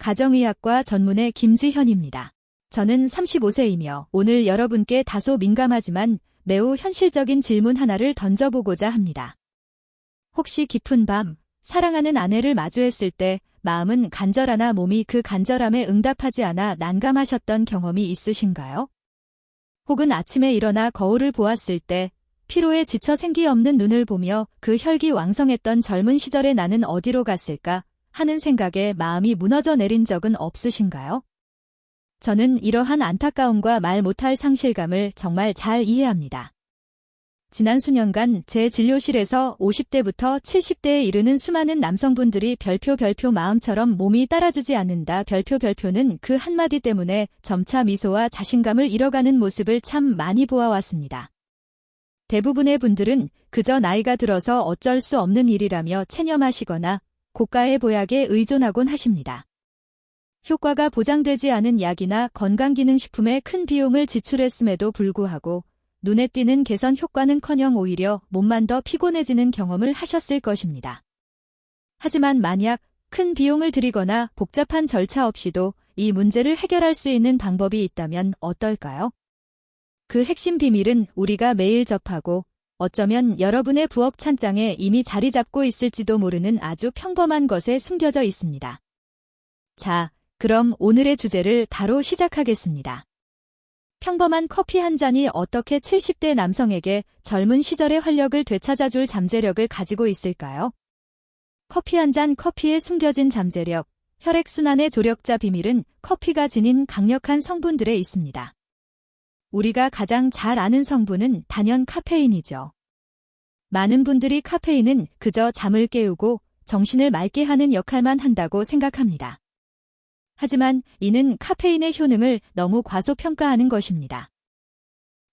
가정의학과 전문의 김지현입니다. 저는 35세이며 오늘 여러분께 다소 민감하지만 매우 현실적인 질문 하나를 던져보고자 합니다. 혹시 깊은 밤, 사랑하는 아내를 마주했을 때 마음은 간절하나 몸이 그 간절함에 응답하지 않아 난감하셨던 경험이 있으신가요? 혹은 아침에 일어나 거울을 보았을 때 피로에 지쳐 생기 없는 눈을 보며 그 혈기왕성했던 젊은 시절의 나는 어디로 갔을까 하는 생각에 마음이 무너져 내린 적은 없으신가요? 저는 이러한 안타까움과 말 못할 상실감을 정말 잘 이해합니다. 지난 수년간 제 진료실에서 50대부터 70대에 이르는 수많은 남성분들이 별표 마음처럼 몸이 따라주지 않는다 별표는 그 한마디 때문에 점차 미소와 자신감을 잃어가는 모습을 참 많이 보아왔습니다. 대부분의 분들은 그저 나이가 들어서 어쩔 수 없는 일이라며 체념하시거나 고가의 보약에 의존하곤 하십니다. 효과가 보장되지 않은 약이나 건강기능식품에 큰 비용을 지출했음에도 불구하고 눈에 띄는 개선 효과는커녕 오히려 몸만 더 피곤해지는 경험을 하셨을 것입니다. 하지만 만약 큰 비용을 들이거나 복잡한 절차 없이도 이 문제를 해결할 수 있는 방법이 있다면 어떨까요? 그 핵심 비밀은 우리가 매일 접하고 어쩌면 여러분의 부엌 찬장에 이미 자리 잡고 있을지도 모르는 아주 평범한 것에 숨겨져 있습니다. 자, 그럼 오늘의 주제를 바로 시작하겠습니다. 평범한 커피 한 잔이 어떻게 70대 남성에게 젊은 시절의 활력을 되찾아줄 잠재력을 가지고 있을까요? 커피 한 잔 커피에 숨겨진 잠재력, 혈액순환의 조력자 비밀은 커피가 지닌 강력한 성분들에 있습니다. 우리가 가장 잘 아는 성분은 단연 카페인이죠. 많은 분들이 카페인은 그저 잠을 깨우고 정신을 맑게 하는 역할만 한다고 생각합니다. 하지만 이는 카페인의 효능을 너무 과소평가하는 것입니다.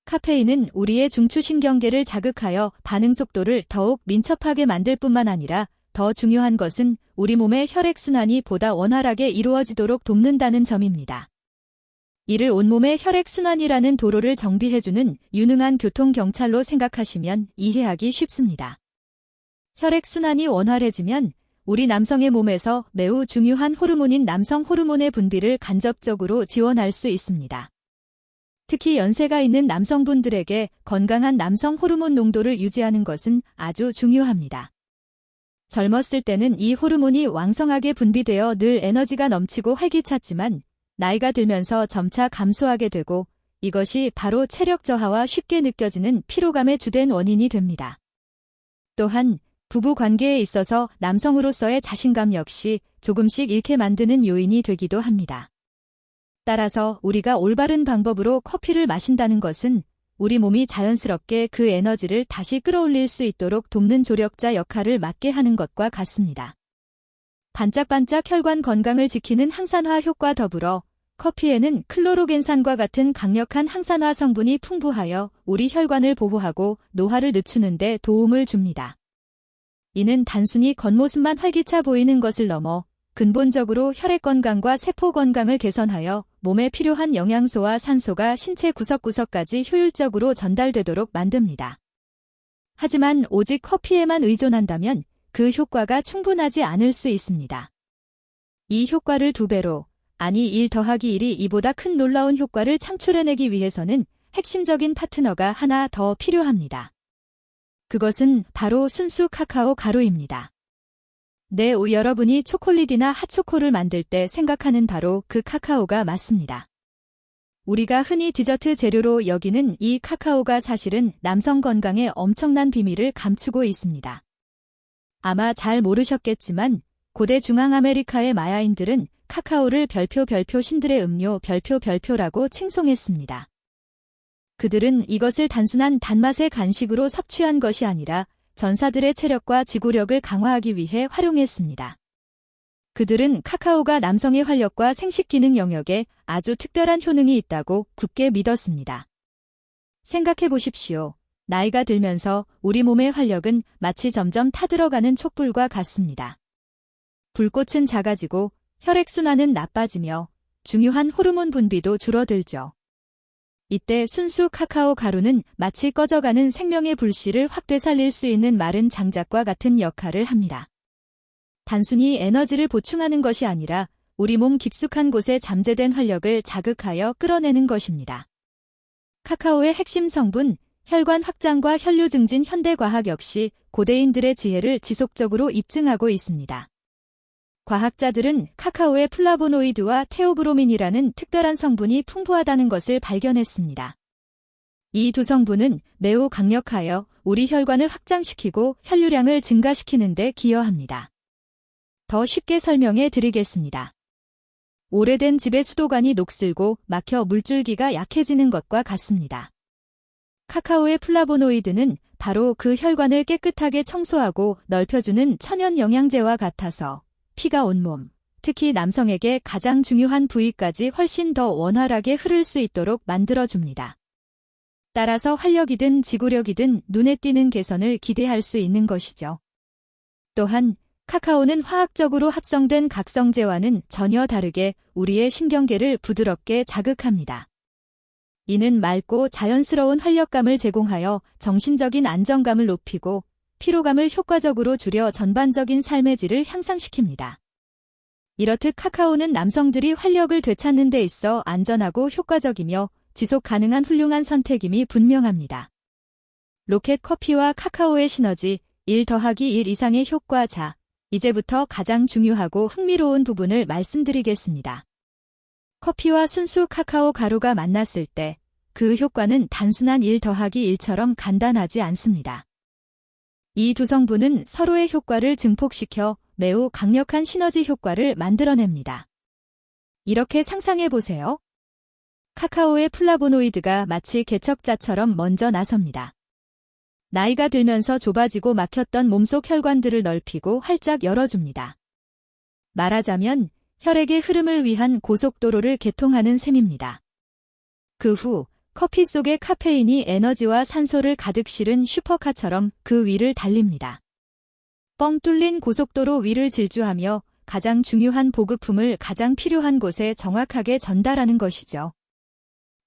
카페인은 우리의 중추신경계를 자극하여 반응 속도를 더욱 민첩하게 만들 뿐만 아니라 더 중요한 것은 우리 몸의 혈액순환이 보다 원활하게 이루어지도록 돕는다는 점입니다. 이를 온몸의 혈액순환이라는 도로를 정비해주는 유능한 교통경찰로 생각하시면 이해하기 쉽습니다. 혈액순환이 원활해지면 우리 남성의 몸에서 매우 중요한 호르몬인 남성 호르몬의 분비를 간접적으로 지원할 수 있습니다. 특히 연세가 있는 남성분들에게 건강한 남성 호르몬 농도를 유지하는 것은 아주 중요합니다. 젊었을 때는 이 호르몬이 왕성하게 분비되어 늘 에너지가 넘치고 활기찼지만 나이가 들면서 점차 감소하게 되고 이것이 바로 체력 저하와 쉽게 느껴지는 피로감의 주된 원인이 됩니다. 또한 부부 관계에 있어서 남성으로서의 자신감 역시 조금씩 잃게 만드는 요인이 되기도 합니다. 따라서 우리가 올바른 방법으로 커피를 마신다는 것은 우리 몸이 자연스럽게 그 에너지를 다시 끌어올릴 수 있도록 돕는 조력자 역할을 맡게 하는 것과 같습니다. 반짝반짝 혈관 건강을 지키는 항산화 효과 더불어 커피에는 클로로겐산과 같은 강력한 항산화 성분이 풍부하여 우리 혈관을 보호하고 노화를 늦추는 데 도움을 줍니다. 이는 단순히 겉모습만 활기차 보이는 것을 넘어 근본적으로 혈액 건강과 세포 건강을 개선하여 몸에 필요한 영양소와 산소가 신체 구석구석까지 효율적으로 전달되도록 만듭니다. 하지만 오직 커피에만 의존한다면 그 효과가 충분하지 않을 수 있습니다. 이 효과를 2배로, 아니 1 더하기 1이 이보다 큰 놀라운 효과를 창출해내기 위해서는 핵심적인 파트너가 하나 더 필요합니다. 그것은 바로 순수 카카오 가루입니다. 네, 여러분이 초콜릿이나 핫초코를 만들 때 생각하는 바로 그 카카오가 맞습니다. 우리가 흔히 디저트 재료로 여기는 이 카카오가 사실은 남성 건강에 엄청난 비밀을 감추고 있습니다. 아마 잘 모르셨겠지만 고대 중앙아메리카의 마야인들은 카카오를 별표 신들의 음료 별표라고 칭송했습니다. 그들은 이것을 단순한 단맛의 간식으로 섭취한 것이 아니라 전사들의 체력과 지구력을 강화하기 위해 활용했습니다. 그들은 카카오가 남성의 활력과 생식 기능 영역에 아주 특별한 효능이 있다고 굳게 믿었습니다. 생각해 보십시오. 나이가 들면서 우리 몸의 활력은 마치 점점 타들어가는 촛불과 같습니다. 불꽃은 작아지고 혈액순환은 나빠지며 중요한 호르몬 분비도 줄어들죠. 이때 순수 카카오 가루는 마치 꺼져가는 생명의 불씨를 확 되살릴 수 있는 마른 장작과 같은 역할을 합니다. 단순히 에너지를 보충하는 것이 아니라 우리 몸 깊숙한 곳에 잠재된 활력을 자극하여 끌어내는 것입니다. 카카오의 핵심 성분, 혈관 확장과 혈류 증진 현대과학 역시 고대인들의 지혜를 지속적으로 입증하고 있습니다. 과학자들은 카카오의 플라보노이드와 테오브로민이라는 특별한 성분이 풍부하다는 것을 발견했습니다. 이 두 성분은 매우 강력하여 우리 혈관을 확장시키고 혈류량을 증가시키는 데 기여합니다. 더 쉽게 설명해 드리겠습니다. 오래된 집의 수도관이 녹슬고 막혀 물줄기가 약해지는 것과 같습니다. 카카오의 플라보노이드는 바로 그 혈관을 깨끗하게 청소하고 넓혀주는 천연 영양제와 같아서 피가 온몸, 특히 남성에게 가장 중요한 부위까지 훨씬 더 원활하게 흐를 수 있도록 만들어줍니다. 따라서 활력이든 지구력이든 눈에 띄는 개선을 기대할 수 있는 것이죠. 또한 카카오는 화학적으로 합성된 각성제와는 전혀 다르게 우리의 신경계를 부드럽게 자극합니다. 이는 맑고 자연스러운 활력감을 제공하여 정신적인 안정감을 높이고 피로감을 효과적으로 줄여 전반적인 삶의 질을 향상시킵니다. 이렇듯 카카오는 남성들이 활력을 되찾는 데 있어 안전하고 효과적이며 지속 가능한 훌륭한 선택임이 분명합니다. 로켓 커피와 카카오의 시너지 1+1 이상의 효과. 자, 이제부터 가장 중요하고 흥미로운 부분을 말씀드리겠습니다. 커피와 순수 카카오 가루가 만났을 때 그 효과는 단순한 1+1처럼 간단하지 않습니다. 이 두 성분은 서로의 효과를 증폭시켜 매우 강력한 시너지 효과를 만들어냅니다. 이렇게 상상해 보세요. 카카오의 플라보노이드가 마치 개척자처럼 먼저 나섭니다. 나이가 들면서 좁아지고 막혔던 몸속 혈관들을 넓히고 활짝 열어줍니다. 말하자면 혈액의 흐름을 위한 고속도로를 개통하는 셈입니다. 그 후 커피 속의 카페인이 에너지와 산소를 가득 실은 슈퍼카처럼 그 위를 달립니다. 뻥 뚫린 고속도로 위를 질주하며 가장 중요한 보급품을 가장 필요한 곳에 정확하게 전달하는 것이죠.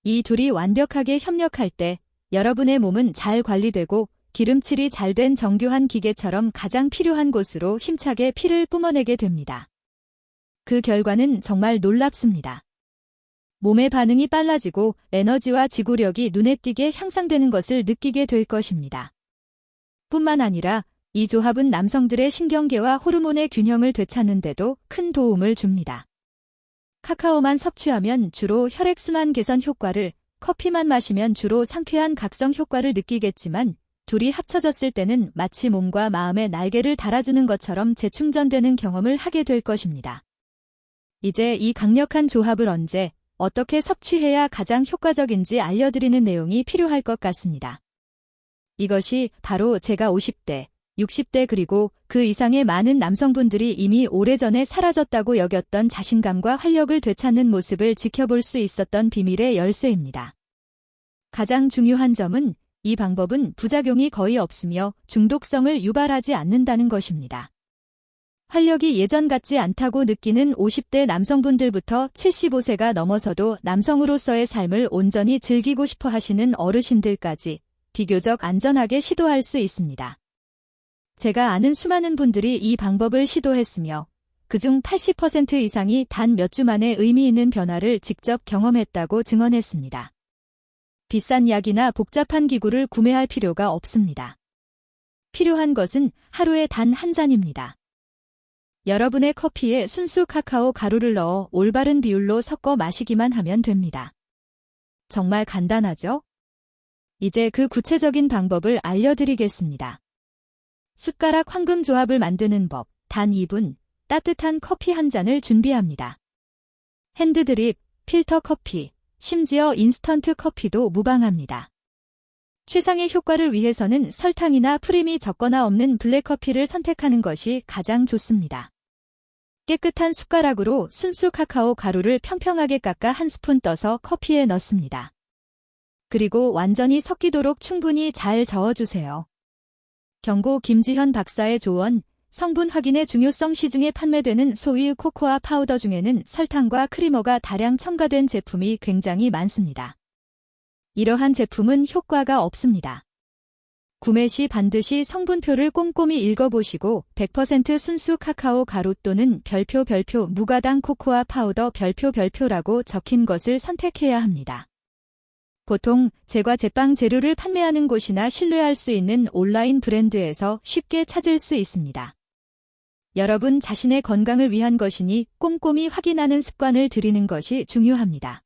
이 둘이 완벽하게 협력할 때 여러분의 몸은 잘 관리되고 기름칠이 잘 된 정교한 기계처럼 가장 필요한 곳으로 힘차게 피를 뿜어내게 됩니다. 그 결과는 정말 놀랍습니다. 몸의 반응이 빨라지고 에너지와 지구력이 눈에 띄게 향상되는 것을 느끼게 될 것입니다. 뿐만 아니라 이 조합은 남성들의 신경계와 호르몬의 균형을 되찾는 데도 큰 도움을 줍니다. 카카오만 섭취하면 주로 혈액순환 개선 효과를, 커피만 마시면 주로 상쾌한 각성 효과를 느끼겠지만 둘이 합쳐졌을 때는 마치 몸과 마음의 날개를 달아주는 것처럼 재충전되는 경험을 하게 될 것입니다. 이제 이 강력한 조합을 언제, 어떻게 섭취해야 가장 효과적인지 알려드리는 내용이 필요할 것 같습니다. 이것이 바로 제가 50대, 60대 그리고 그 이상의 많은 남성분들이 이미 오래전에 사라졌다고 여겼던 자신감과 활력을 되찾는 모습을 지켜볼 수 있었던 비밀의 열쇠입니다. 가장 중요한 점은 이 방법은 부작용이 거의 없으며 중독성을 유발하지 않는다는 것입니다. 활력이 예전 같지 않다고 느끼는 50대 남성분들부터 75세가 넘어서도 남성으로서의 삶을 온전히 즐기고 싶어 하시는 어르신들까지 비교적 안전하게 시도할 수 있습니다. 제가 아는 수많은 분들이 이 방법을 시도했으며 그중 80% 이상이 단 몇 주 만에 의미 있는 변화를 직접 경험했다고 증언했습니다. 비싼 약이나 복잡한 기구를 구매할 필요가 없습니다. 필요한 것은 하루에 단 한 잔입니다. 여러분의 커피에 순수 카카오 가루를 넣어 올바른 비율로 섞어 마시기만 하면 됩니다. 정말 간단하죠? 이제 그 구체적인 방법을 알려드리겠습니다. 숟가락 황금 조합을 만드는 법. 단 2분, 따뜻한 커피 한 잔을 준비합니다. 핸드드립, 필터 커피, 심지어 인스턴트 커피도 무방합니다. 최상의 효과를 위해서는 설탕이나 프림이 적거나 없는 블랙커피를 선택하는 것이 가장 좋습니다. 깨끗한 숟가락으로 순수 카카오 가루를 평평하게 깎아 한 스푼 떠서 커피에 넣습니다. 그리고 완전히 섞이도록 충분히 잘 저어주세요. 경고 김지현 박사의 조언, 성분 확인의 중요성. 시중에 판매되는 소위 코코아 파우더 중에는 설탕과 크리머가 다량 첨가된 제품이 굉장히 많습니다. 이러한 제품은 효과가 없습니다. 구매 시 반드시 성분표를 꼼꼼히 읽어보시고 100% 순수 카카오 가루 또는 별표 무가당 코코아 파우더 별표라고 적힌 것을 선택해야 합니다. 보통 제과 제빵 재료를 판매하는 곳이나 신뢰할 수 있는 온라인 브랜드에서 쉽게 찾을 수 있습니다. 여러분 자신의 건강을 위한 것이니 꼼꼼히 확인하는 습관을 들이는 것이 중요합니다.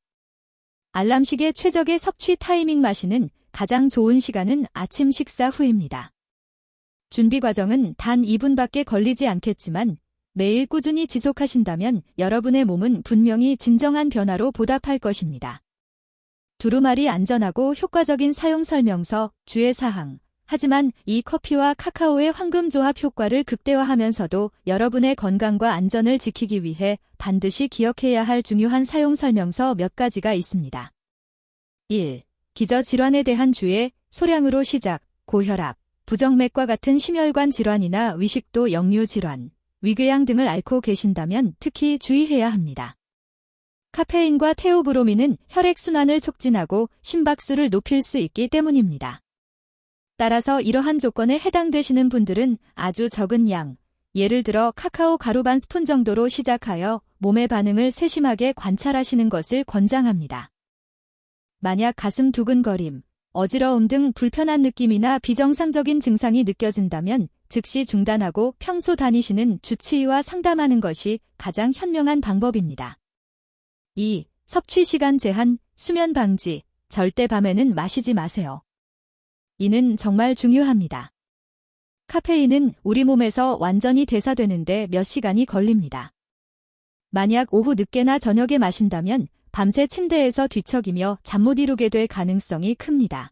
알람식의 최적의 섭취 타이밍 마시는 가장 좋은 시간은 아침 식사 후입니다. 준비 과정은 단 2분밖에 걸리지 않겠지만 매일 꾸준히 지속하신다면 여러분의 몸은 분명히 진정한 변화로 보답할 것입니다. 두루마리 안전하고 효과적인 사용 설명서, 주의사항. 하지만 이 커피와 카카오의 황금조합 효과를 극대화하면서도 여러분의 건강과 안전을 지키기 위해 반드시 기억해야 할 중요한 사용 설명서 몇 가지가 있습니다. 1. 기저질환에 대한 주의, 소량으로 시작, 고혈압, 부정맥과 같은 심혈관 질환이나 위식도 역류 질환, 위궤양 등을 앓고 계신다면 특히 주의해야 합니다. 카페인과 테오브로민은 혈액순환을 촉진하고 심박수를 높일 수 있기 때문입니다. 따라서 이러한 조건에 해당되시는 분들은 아주 적은 양, 예를 들어 카카오 가루 반 스푼 정도로 시작하여 몸의 반응을 세심하게 관찰하시는 것을 권장합니다. 만약 가슴 두근거림, 어지러움 등 불편한 느낌이나 비정상적인 증상이 느껴진다면 즉시 중단하고 평소 다니시는 주치의와 상담하는 것이 가장 현명한 방법입니다. 2. 섭취 시간 제한, 수면 방지, 절대 밤에는 마시지 마세요. 이는 정말 중요합니다. 카페인은 우리 몸에서 완전히 대사되는데 몇 시간이 걸립니다. 만약 오후 늦게나 저녁에 마신다면 밤새 침대에서 뒤척이며 잠 못 이루게 될 가능성이 큽니다.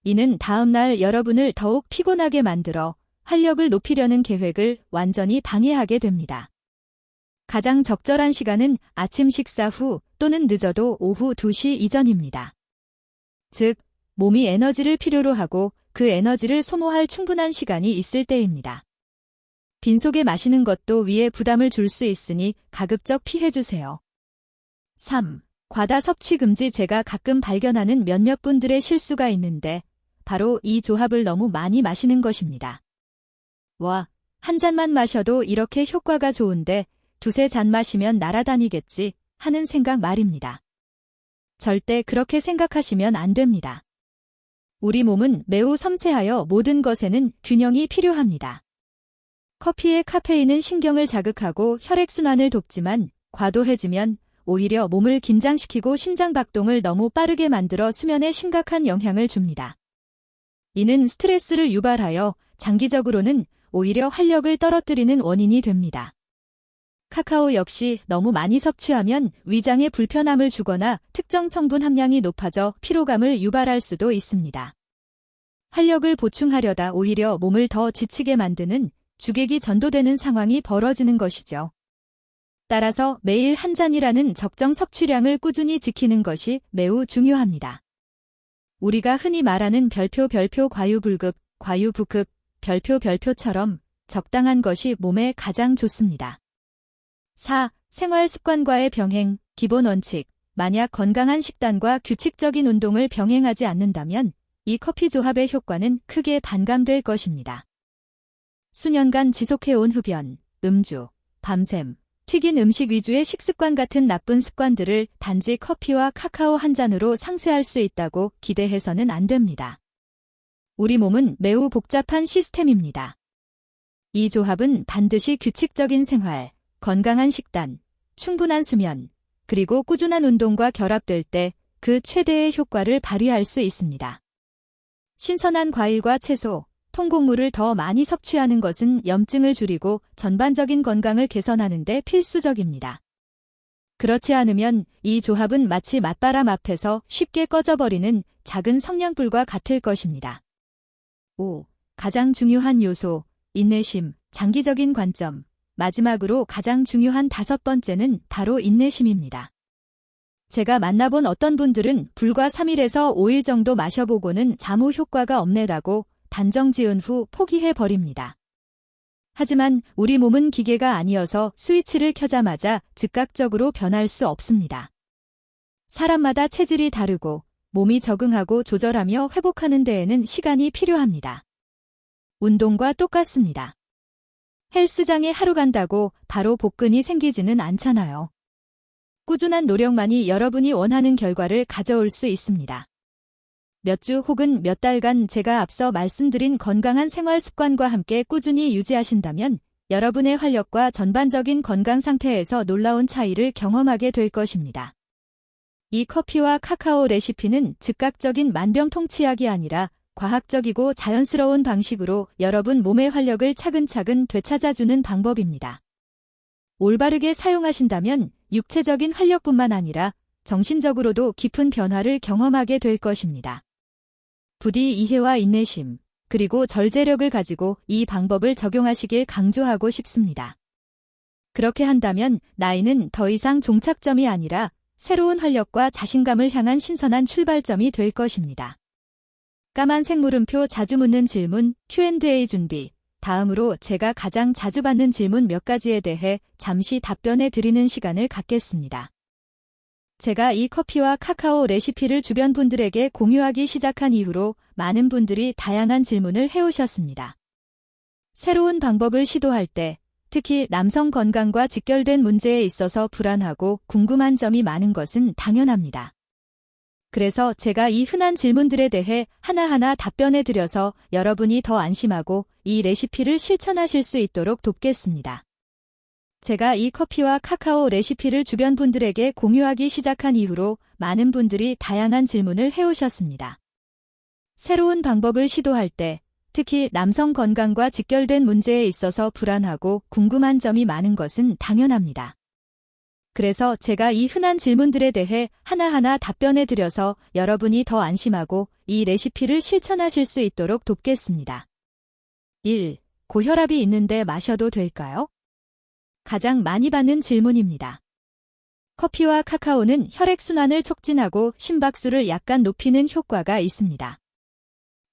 이는 다음날 여러분을 더욱 피곤하게 만들어 활력을 높이려는 계획을 완전히 방해하게 됩니다. 가장 적절한 시간은 아침 식사 후 또는 늦어도 오후 2시 이전입니다. 즉, 몸이 에너지를 필요로 하고 그 에너지를 소모할 충분한 시간이 있을 때입니다. 빈속에 마시는 것도 위에 부담을 줄 수 있으니 가급적 피해주세요. 3. 과다 섭취 금지. 제가 가끔 발견하는 몇몇 분들의 실수가 있는데 바로 이 조합을 너무 많이 마시는 것입니다. 와, 한 잔만 마셔도 이렇게 효과가 좋은데 두세 잔 마시면 날아다니겠지 하는 생각 말입니다. 절대 그렇게 생각하시면 안 됩니다. 우리 몸은 매우 섬세하여 모든 것에는 균형이 필요합니다. 커피의 카페인은 신경을 자극하고 혈액순환을 돕지만 과도해지면 오히려 몸을 긴장시키고 심장박동을 너무 빠르게 만들어 수면에 심각한 영향을 줍니다. 이는 스트레스를 유발하여 장기적으로는 오히려 활력을 떨어뜨리는 원인이 됩니다. 카카오 역시 너무 많이 섭취하면 위장에 불편함을 주거나 특정 성분 함량이 높아져 피로감을 유발할 수도 있습니다. 활력을 보충하려다 오히려 몸을 더 지치게 만드는 주객이 전도되는 상황이 벌어지는 것이죠. 따라서 매일 한 잔이라는 적정 섭취량을 꾸준히 지키는 것이 매우 중요합니다. 우리가 흔히 말하는 별표 과유불급, 과유부급, 별표처럼 적당한 것이 몸에 가장 좋습니다. 4. 생활 습관과의 병행, 기본 원칙. 만약 건강한 식단과 규칙적인 운동을 병행하지 않는다면 이 커피 조합의 효과는 크게 반감될 것입니다. 수년간 지속해온 흡연, 음주, 밤샘, 튀긴 음식 위주의 식습관 같은 나쁜 습관들을 단지 커피와 카카오 한 잔으로 상쇄할 수 있다고 기대해서는 안 됩니다. 우리 몸은 매우 복잡한 시스템입니다. 이 조합은 반드시 규칙적인 생활, 건강한 식단, 충분한 수면, 그리고 꾸준한 운동과 결합될 때 그 최대의 효과를 발휘할 수 있습니다. 신선한 과일과 채소, 통곡물을 더 많이 섭취하는 것은 염증을 줄이고 전반적인 건강을 개선하는 데 필수적입니다. 그렇지 않으면 이 조합은 마치 맞바람 앞에서 쉽게 꺼져버리는 작은 성냥불과 같을 것입니다. 5. 가장 중요한 요소, 인내심, 장기적인 관점. 마지막으로 가장 중요한 5번째는 바로 인내심입니다. 제가 만나본 어떤 분들은 불과 3일에서 5일 정도 마셔보고는 아무 효과가 없네라고 단정 지은 후 포기해버립니다. 하지만 우리 몸은 기계가 아니어서 스위치를 켜자마자 즉각적으로 변할 수 없습니다. 사람마다 체질이 다르고 몸이 적응하고 조절하며 회복하는 데에는 시간이 필요합니다. 운동과 똑같습니다. 헬스장에 하루 간다고 바로 복근이 생기지는 않잖아요. 꾸준한 노력만이 여러분이 원하는 결과를 가져올 수 있습니다. 몇 주 혹은 몇 달간 제가 앞서 말씀드린 건강한 생활 습관과 함께 꾸준히 유지하신다면 여러분의 활력과 전반적인 건강 상태에서 놀라운 차이를 경험하게 될 것입니다. 이 커피와 카카오 레시피는 즉각적인 만병통치약이 아니라 과학적이고 자연스러운 방식으로 여러분 몸의 활력을 차근차근 되찾아주는 방법입니다. 올바르게 사용하신다면 육체적인 활력뿐만 아니라 정신적으로도 깊은 변화를 경험하게 될 것입니다. 부디 이해와 인내심, 그리고 절제력을 가지고 이 방법을 적용하시길 강조하고 싶습니다. 그렇게 한다면 나이는 더 이상 종착점이 아니라 새로운 활력과 자신감을 향한 신선한 출발점이 될 것입니다. 까만색 물음표 자주 묻는 질문 Q&A 준비. 다음으로 제가 가장 자주 받는 질문 몇 가지에 대해 잠시 답변해 드리는 시간을 갖겠습니다. 제가 이 커피와 카카오 레시피를 주변 분들에게 공유하기 시작한 이후로 많은 분들이 다양한 질문을 해오셨습니다. 새로운 방법을 시도할 때 특히 남성 건강과 직결된 문제에 있어서 불안하고 궁금한 점이 많은 것은 당연합니다. 그래서 제가 이 흔한 질문들에 대해 하나하나 답변해 드려서 여러분이 더 안심하고 이 레시피를 실천하실 수 있도록 돕겠습니다. 제가 이 커피와 카카오 레시피를 주변 분들에게 공유하기 시작한 이후로 많은 분들이 다양한 질문을 해오셨습니다. 새로운 방법을 시도할 때 특히 남성 건강과 직결된 문제에 있어서 불안하고 궁금한 점이 많은 것은 당연합니다. 그래서 제가 이 흔한 질문들에 대해 하나하나 답변해 드려서 여러분이 더 안심하고 이 레시피를 실천하실 수 있도록 돕겠습니다. 1. 고혈압이 있는데 마셔도 될까요? 가장 많이 받는 질문입니다. 커피와 카카오는 혈액순환을 촉진하고 심박수를 약간 높이는 효과가 있습니다.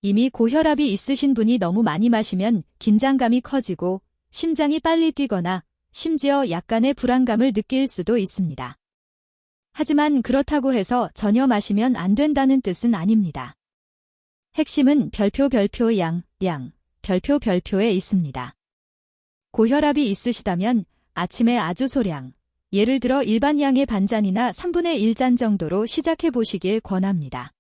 이미 고혈압이 있으신 분이 너무 많이 마시면 긴장감이 커지고 심장이 빨리 뛰거나 심지어 약간의 불안감을 느낄 수도 있습니다. 하지만 그렇다고 해서 전혀 마시면 안 된다는 뜻은 아닙니다. 핵심은 별표 별표에 있습니다. 고혈압이 있으시다면 아침에 아주 소량, 예를 들어 일반 양의 반잔이나 3분의 1잔 정도로 시작해 보시길 권합니다.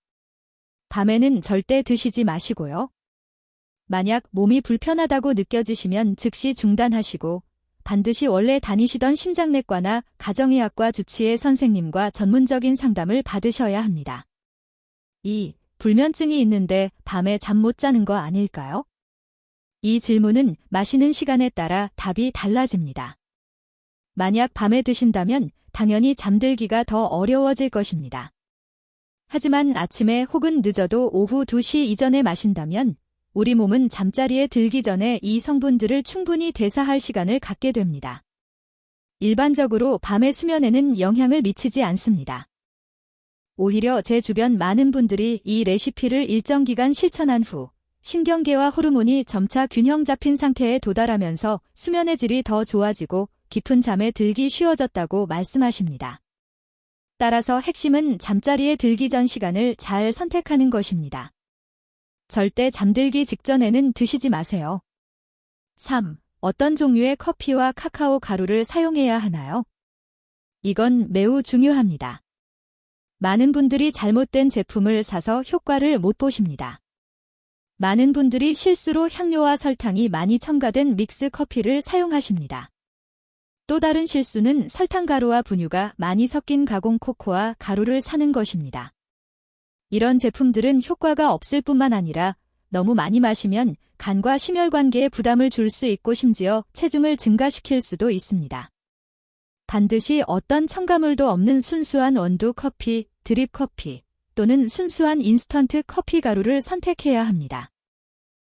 밤에는 절대 드시지 마시고요. 만약 몸이 불편하다고 느껴지시면 즉시 중단하시고 반드시 원래 다니시던 심장내과나 가정의학과 주치의 선생님과 전문적인 상담을 받으셔야 합니다. 2. 불면증이 있는데 밤에 잠 못 자는 거 아닐까요? 이 질문은 마시는 시간에 따라 답이 달라집니다. 만약 밤에 드신다면 당연히 잠들기가 더 어려워질 것입니다. 하지만 아침에 혹은 늦어도 오후 2시 이전에 마신다면 우리 몸은 잠자리에 들기 전에 이 성분들을 충분히 대사할 시간을 갖게 됩니다. 일반적으로 밤의 수면에는 영향을 미치지 않습니다. 오히려 제 주변 많은 분들이 이 레시피를 일정 기간 실천한 후 신경계와 호르몬이 점차 균형 잡힌 상태에 도달하면서 수면의 질이 더 좋아지고 깊은 잠에 들기 쉬워졌다고 말씀하십니다. 따라서 핵심은 잠자리에 들기 전 시간을 잘 선택하는 것입니다. 절대 잠들기 직전에는 드시지 마세요. 3. 어떤 종류의 커피와 카카오 가루를 사용해야 하나요? 이건 매우 중요합니다. 많은 분들이 잘못된 제품을 사서 효과를 못 보십니다. 많은 분들이 실수로 향료와 설탕이 많이 첨가된 믹스 커피를 사용하십니다. 또 다른 실수는 설탕가루와 분유가 많이 섞인 가공 코코아 가루를 사는 것입니다. 이런 제품들은 효과가 없을 뿐만 아니라 너무 많이 마시면 간과 심혈관계에 부담을 줄 수 있고 심지어 체중을 증가시킬 수도 있습니다. 반드시 어떤 첨가물도 없는 순수한 원두 커피, 드립 커피 또는 순수한 인스턴트 커피 가루를 선택해야 합니다.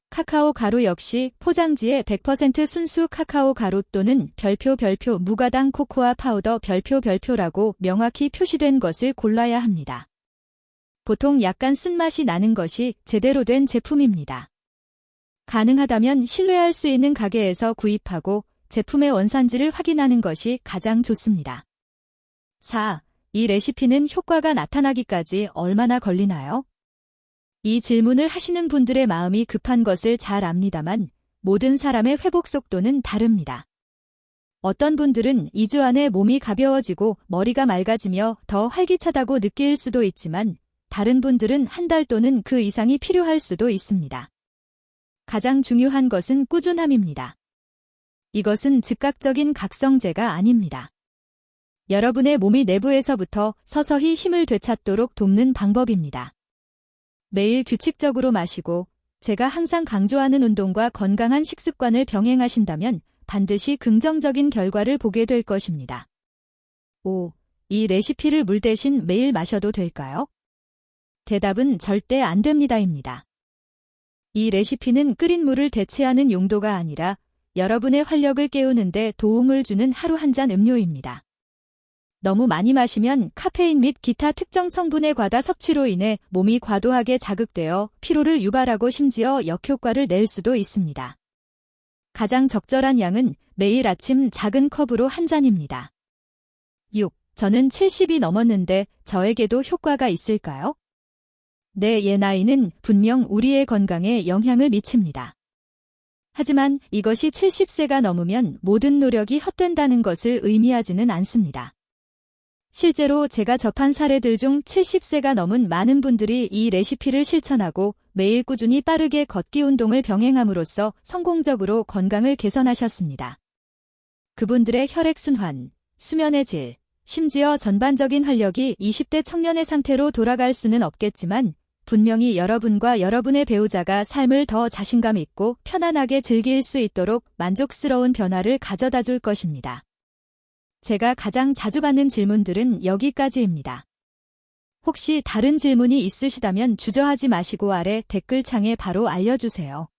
카카오 가루 역시 포장지에 100% 순수 카카오 가루 또는 별표 무가당 코코아 파우더 별표라고 명확히 표시된 것을 골라야 합니다. 보통 약간 쓴맛이 나는 것이 제대로 된 제품입니다. 가능하다면 신뢰할 수 있는 가게에서 구입하고 제품의 원산지를 확인하는 것이 가장 좋습니다. 4. 이 레시피는 효과가 나타나기까지 얼마나 걸리나요? 이 질문을 하시는 분들의 마음이 급한 것을 잘 압니다만 모든 사람의 회복 속도는 다릅니다. 어떤 분들은 2주 안에 몸이 가벼워지고 머리가 맑아지며 더 활기차다고 느낄 수도 있지만 다른 분들은 한 달 또는 그 이상이 필요할 수도 있습니다. 가장 중요한 것은 꾸준함입니다. 이것은 즉각적인 각성제가 아닙니다. 여러분의 몸이 내부에서부터 서서히 힘을 되찾도록 돕는 방법입니다. 매일 규칙적으로 마시고 제가 항상 강조하는 운동과 건강한 식습관을 병행하신다면 반드시 긍정적인 결과를 보게 될 것입니다. 5. 이 레시피를 물 대신 매일 마셔도 될까요? 대답은 절대 안 됩니다입니다. 이 레시피는 끓인 물을 대체하는 용도가 아니라 여러분의 활력을 깨우는 데 도움을 주는 하루 한 잔 음료입니다. 너무 많이 마시면 카페인 및 기타 특정 성분의 과다 섭취로 인해 몸이 과도하게 자극되어 피로를 유발하고 심지어 역효과를 낼 수도 있습니다. 가장 적절한 양은 매일 아침 작은 컵으로 한 잔입니다. 6. 저는 70이 넘었는데 저에게도 효과가 있을까요? 내 나이는 분명 우리의 건강에 영향을 미칩니다. 하지만 이것이 70세가 넘으면 모든 노력이 헛된다는 것을 의미하지는 않습니다. 실제로 제가 접한 사례들 중 70세가 넘은 많은 분들이 이 레시피를 실천하고 매일 꾸준히 빠르게 걷기 운동을 병행함으로써 성공적으로 건강을 개선하셨습니다. 그분들의 혈액순환, 수면의 질, 심지어 전반적인 활력이 20대 청년의 상태로 돌아갈 수는 없겠지만 분명히 여러분과 여러분의 배우자가 삶을 더 자신감 있고 편안하게 즐길 수 있도록 만족스러운 변화를 가져다 줄 것입니다. 제가 가장 자주 받는 질문들은 여기까지입니다. 혹시 다른 질문이 있으시다면 주저하지 마시고 아래 댓글창에 바로 알려주세요.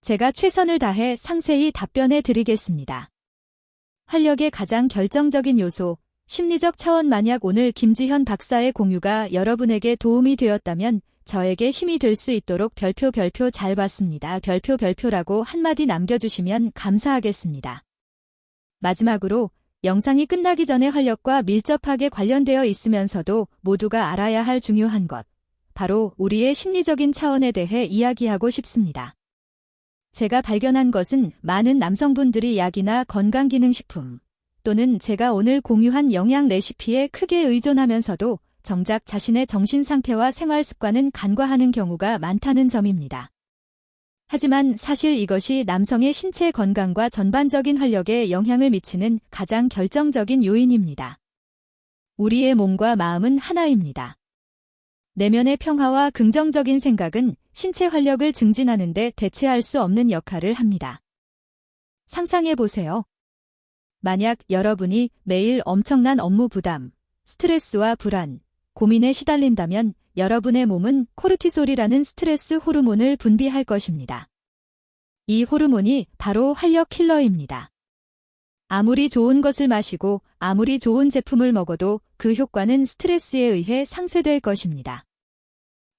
제가 최선을 다해 상세히 답변해 드리겠습니다. 활력의 가장 결정적인 요소, 심리적 차원. 만약 오늘 김지현 박사의 공유가 여러분에게 도움이 되었다면 저에게 힘이 될 수 있도록 별표 잘 봤습니다. 별표라고 한마디 남겨주시면 감사하겠습니다. 마지막으로 영상이 끝나기 전에 활력과 밀접하게 관련되어 있으면서도 모두가 알아야 할 중요한 것, 바로 우리의 심리적인 차원에 대해 이야기하고 싶습니다. 제가 발견한 것은 많은 남성분들이 약이나 건강기능식품 또는 제가 오늘 공유한 영양 레시피에 크게 의존하면서도 정작 자신의 정신 상태와 생활 습관은 간과하는 경우가 많다는 점입니다. 하지만 사실 이것이 남성의 신체 건강과 전반적인 활력에 영향을 미치는 가장 결정적인 요인입니다. 우리의 몸과 마음은 하나입니다. 내면의 평화와 긍정적인 생각은 신체 활력을 증진하는 데 대체할 수 없는 역할을 합니다. 상상해 보세요. 만약 여러분이 매일 엄청난 업무 부담, 스트레스와 불안, 고민에 시달린다면 여러분의 몸은 코르티솔이라는 스트레스 호르몬을 분비할 것입니다. 이 호르몬이 바로 활력 킬러입니다. 아무리 좋은 것을 마시고 아무리 좋은 제품을 먹어도 그 효과는 스트레스에 의해 상쇄될 것입니다.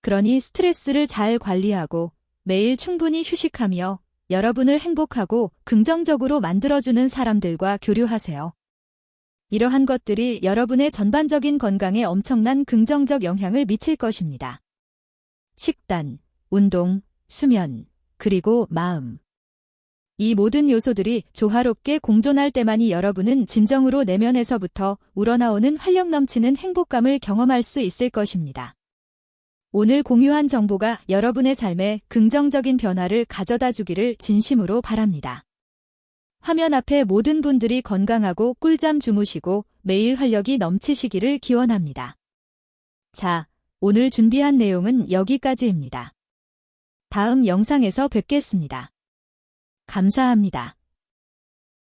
그러니 스트레스를 잘 관리하고 매일 충분히 휴식하며 여러분을 행복하고 긍정적으로 만들어주는 사람들과 교류하세요. 이러한 것들이 여러분의 전반적인 건강에 엄청난 긍정적 영향을 미칠 것입니다. 식단, 운동, 수면, 그리고 마음. 이 모든 요소들이 조화롭게 공존할 때만이 여러분은 진정으로 내면에서부터 우러나오는 활력 넘치는 행복감을 경험할 수 있을 것입니다. 오늘 공유한 정보가 여러분의 삶에 긍정적인 변화를 가져다 주기를 진심으로 바랍니다. 화면 앞에 모든 분들이 건강하고 꿀잠 주무시고 매일 활력이 넘치시기를 기원합니다. 자, 오늘 준비한 내용은 여기까지입니다. 다음 영상에서 뵙겠습니다. 감사합니다.